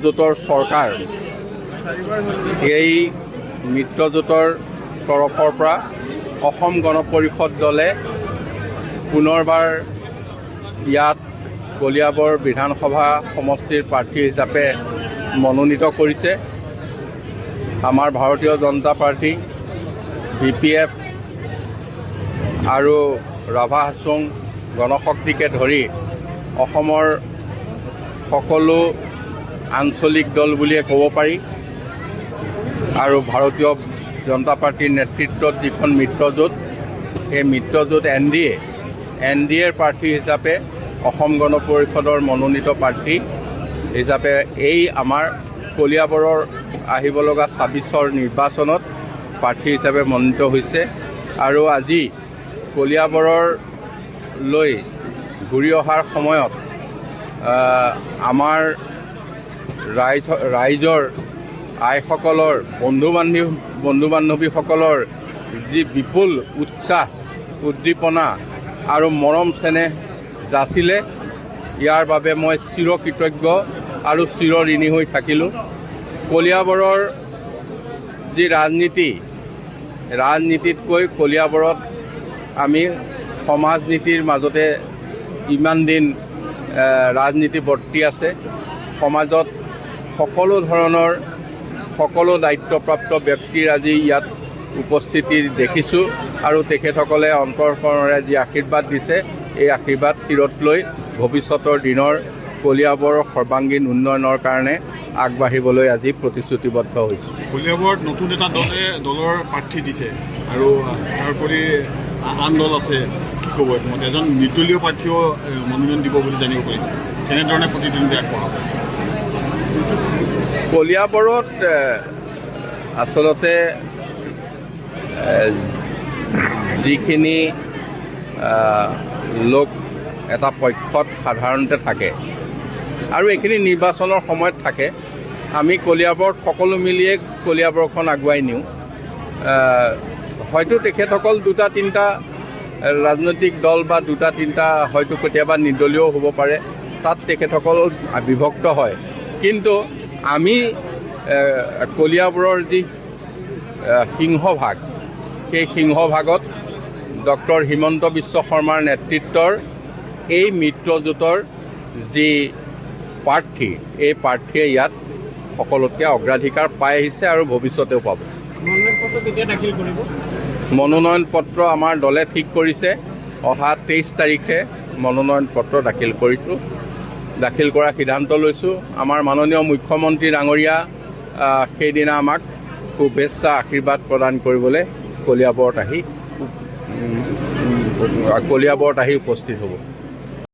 জোঁটৰ চৰকাৰ এই মিত্ৰজোঁটৰ তৰফৰ পৰা অসম গণ পৰিষদ দলে পুনৰবাৰ ইয়াত কলিয়াবৰ বিধানসভা সমষ্টিৰ প্ৰাৰ্থী হিচাপে মনোনীত কৰিছে। আমাৰ ভাৰতীয় জনতা পাৰ্টি, BPF আৰু ৰাভা হাছং গণশক্তিকে ধৰি অসমৰ সকলো আঞ্চলিক দল বুলিয়ে ক'ব পাৰি। আৰু ভাৰতীয় জনতা পাৰ্টিৰ নেতৃত্বত যিখন মিত্ৰজোঁট, সেই মিত্ৰজোঁট NDAৰ প্ৰাৰ্থী হিচাপে অসম গণ পৰিষদৰ মনোনীত প্ৰাৰ্থী হিচাপে এই আমাৰ কলিয়াবৰৰ আহিব লগা 26ৰ নিৰ্বাচনত প্ৰাৰ্থী হিচাপে মনোনীত হৈছে। আৰু আজি কলিয়াবৰলৈ ঘূৰি অহাৰ সময়ত আমাৰ ৰাইজৰ আইসকলৰ বন্ধু বান্ধৱীসকলৰ যি বিপুল উৎসাহ, উদ্দীপনা আৰু মৰম চেনেহ যাচিলে, ইয়াৰ বাবে মই চিৰকৃতজ্ঞ আৰু চিৰঋণী হৈ থাকিলোঁ। কলিয়াবৰৰ যি ৰাজনীতিতকৈ কলিয়াবৰত আমি সমাজ নীতিৰ মাজতে ইমান দিন ৰাজনীতি বৰ্তি আছে। সমাজত সকলো দায়িত্বপ্ৰাপ্ত ব্যক্তিৰ আজি ইয়াত উপস্থিতি দেখিছোঁ আৰু তেখেতসকলে অন্তৰকৰণেৰে যি আশীৰ্বাদ দিছে, এই আশীৰ্বাদ শিৰত লৈ ভৱিষ্যতৰ দিনৰ কলিয়াবৰৰ সৰ্বাংগীন উন্নয়নৰ কাৰণে আগবাঢ়িবলৈ আজি প্ৰতিশ্ৰুতিবদ্ধ হৈছোঁ। কলিয়াবৰত নতুন এটা দলৰ প্ৰাৰ্থী দিছে আৰু তাৰোপৰি আন দল আছে, কি ক'ব এইসময়ত? এজন নিৰ্দলীয় প্ৰাৰ্থীও মনোনয়ন দিব বুলি জানিব পাৰিছে। কেনেধৰণে প্ৰতিদ্বন্দ্বী আগবঢ়াব? কলিয়াবৰত আচলতে যিখিনি লোক এটা পক্ষত সাধাৰণতে থাকে আৰু এইখিনি নিৰ্বাচনৰ সময়ত থাকে, আমি কলিয়াবৰত সকলো মিলিয়ে কলিয়াবৰখন আগুৱাই নিওঁ। হয়তো তেখেতসকল দুটা তিনিটা ৰাজনৈতিক দল বা দুটা তিনিটা হয়তো কেতিয়াবা নিৰ্দলীয়ও হ'ব পাৰে, তাত তেখেতসকল বিভক্ত হয়। কিন্তু আমি কলিয়াবৰৰ যি সিংহভাগ, সেই সিংহভাগত ডক্টৰ হিমন্ত বিশ্ব শৰ্মাৰ নেতৃত্বৰ এই মিত্ৰজোঁটৰ যি প্ৰাৰ্থী, এই প্ৰাৰ্থীয়ে ইয়াত সকলোতকৈ অগ্ৰাধিকাৰ পাই আহিছে আৰু ভৱিষ্যতেও পাব। মনোনয়ন পত্ৰ আমাৰ দলে ঠিক কৰিছে, অহা 23 তাৰিখে মনোনয়ন পত্ৰ দাখিল কৰাৰ সিদ্ধান্ত লৈছোঁ। আমাৰ মাননীয় মুখ্যমন্ত্ৰী ডাঙৰীয়া সেইদিনা আমাক শুভেচ্ছা আশীৰ্বাদ প্ৰদান কৰিবলৈ কলিয়াবৰত আহি উপস্থিত হ'ব।